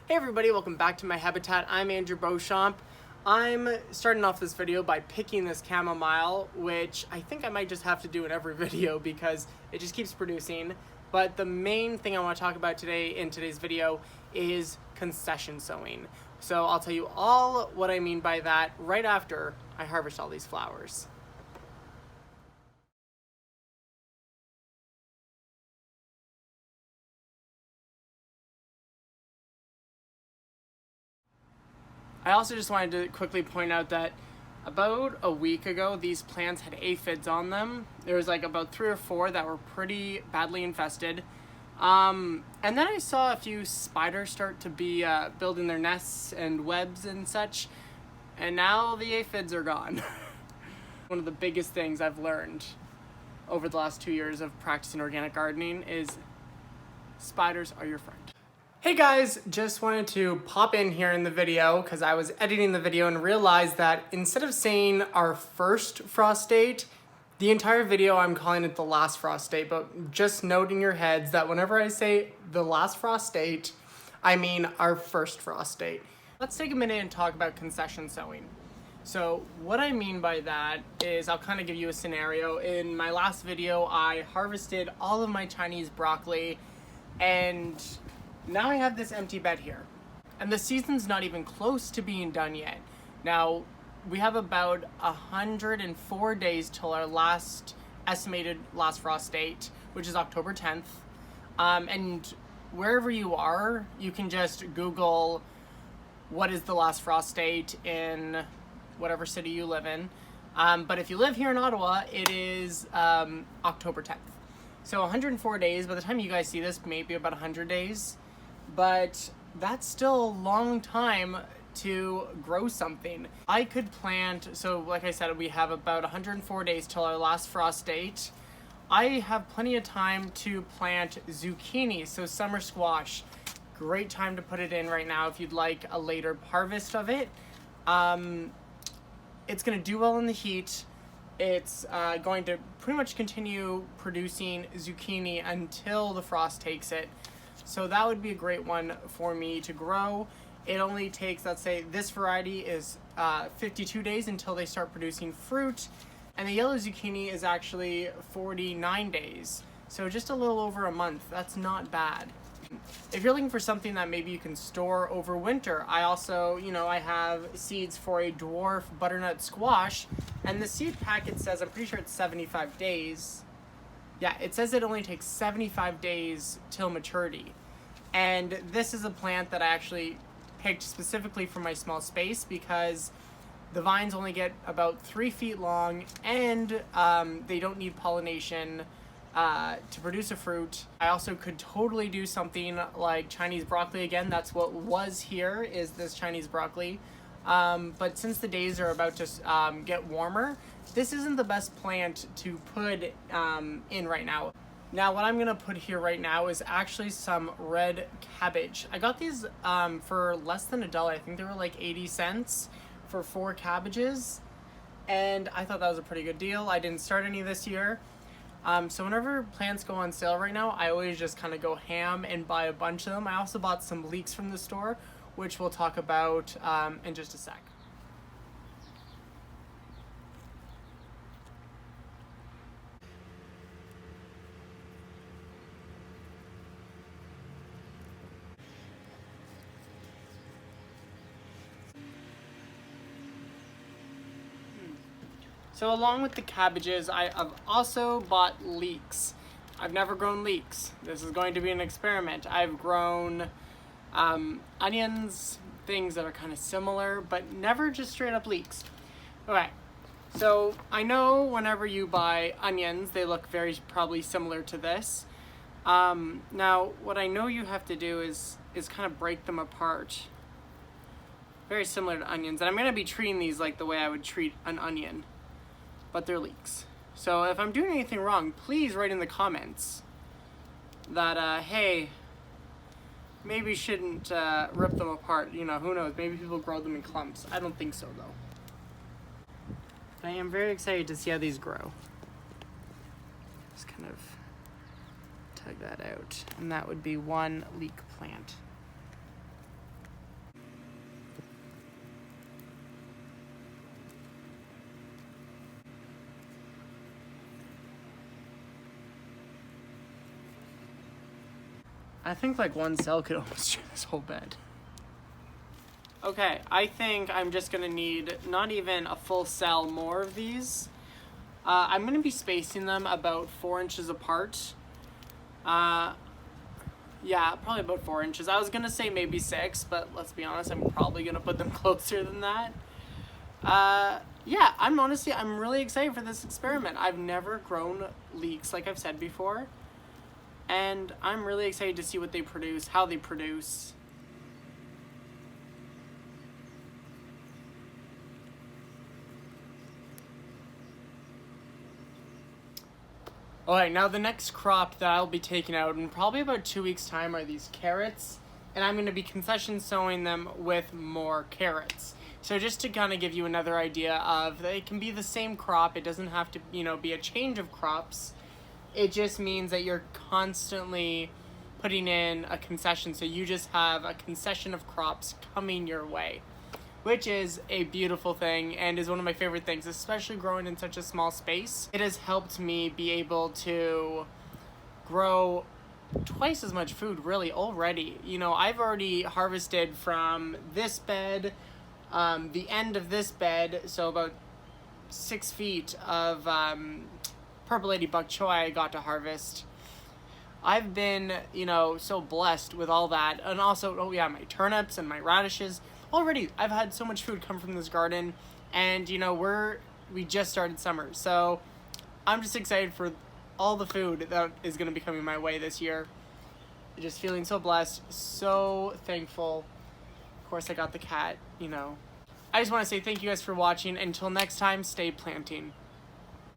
Hey everybody, welcome back to my habitat. I'm Andrew Beauchamp. I'm starting off this video by picking this chamomile, which I think I might just have to do in every video because it just keeps producing. But the main thing I want to talk about today in today's video is concession sowing. So I'll tell you all what I mean by that right after I harvest all these flowers. I also just wanted to quickly point out that about a week ago, these plants had aphids on them. There was like about 3 or 4 that were pretty badly infested. And then I saw a few spiders start to be building their nests and webs and such. And now the aphids are gone. One of the biggest things I've learned over the last 2 years of practicing organic gardening is spiders are your friend. Hey guys, just wanted to pop in here in the video because I was editing the video and realized that instead of saying our first frost date, the entire video I'm calling it the last frost date, but just note in your heads that whenever I say the last frost date, I mean our first frost date. Let's take a minute and talk about concession sowing. So what I mean by that is I'll kind of give you a scenario. In my last video, I harvested all of my Chinese broccoli and now I have this empty bed here, and the season's not even close to being done yet. Now, we have about 104 days till our estimated last frost date, which is October 10th. And wherever you are, you can just Google what is the last frost date in whatever city you live in. But if you live here in Ottawa, it is October 10th. So 104 days, by the time you guys see this, maybe about 100 days. But that's still a long time to grow something. I could plant, so like I said, we have about 104 days till our last frost date. I have plenty of time to plant zucchini, so summer squash. Great time to put it in right now if you'd like a later harvest of it. It's gonna do well in the heat. It's going to pretty much continue producing zucchini until the frost takes it. So that would be a great one for me to grow. It only takes, let's say this variety is 52 days until they start producing fruit. And the yellow zucchini is actually 49 days. So just a little over a month. That's not bad. If you're looking for something that maybe you can store over winter, I also, I have seeds for a dwarf butternut squash. And the seed packet says, I'm pretty sure it's 75 days. Yeah, it says it only takes 75 days till maturity. And this is a plant that I actually picked specifically for my small space because the vines only get about 3 feet long and they don't need pollination to produce a fruit. I also could totally do something like Chinese broccoli again. That's what was here, is this Chinese broccoli. But since the days are about to get warmer, this isn't the best plant to put in right now. Now what I'm gonna put here right now is actually some red cabbage. I got these for less than $1. I think they were like 80 cents for 4 cabbages. And I thought that was a pretty good deal. I didn't start any this year. So whenever plants go on sale right now, I always just kind of go ham and buy a bunch of them. I also bought some leeks from the store, which we'll talk about in just a sec. So along with the cabbages, I've also bought leeks. I've never grown leeks. This is going to be an experiment. I've grown onions, things that are kind of similar, but never just straight up leeks. Okay, so I know whenever you buy onions, they look very probably similar to this. Now, what I know you have to do is kind of break them apart. Very similar to onions, and I'm gonna be treating these like the way I would treat an onion, but they're leeks. So if I'm doing anything wrong, please write in the comments that, hey, maybe you shouldn't rip them apart. Who knows? Maybe people grow them in clumps. I don't think so, though. But I am very excited to see how these grow. Just kind of tug that out. And that would be one leek plant. I think like one cell could almost share this whole bed. Okay, I think I'm just gonna need not even a full cell more of these. I'm gonna be spacing them about 4 inches apart. Yeah, probably about 4 inches. I was gonna say maybe 6, but let's be honest, I'm probably gonna put them closer than that. Yeah, I'm really excited for this experiment. I've never grown leeks, like I've said before, and I'm really excited to see what they produce, how they produce. Alright, now the next crop that I'll be taking out in probably about 2 weeks' time are these carrots, and I'm going to be concession sowing them with more carrots. So just to kind of give you another idea of, it can be the same crop, it doesn't have to, be a change of crops. It just means that you're constantly putting in a concession, so you just have a concession of crops coming your way, which is a beautiful thing and is one of my favorite things, especially growing in such a small space. It has helped me be able to grow twice as much food really already. I've already harvested from this bed, the end of this bed, so about 6 feet of Purple Lady Bok Choy I got to harvest. I've been, so blessed with all that. And also, my turnips and my radishes. Already, I've had so much food come from this garden, and we just started summer, so I'm just excited for all the food that is going to be coming my way this year. Just feeling so blessed, so thankful. Of course, I got the cat, I just want to say thank you guys for watching. Until next time, stay planting.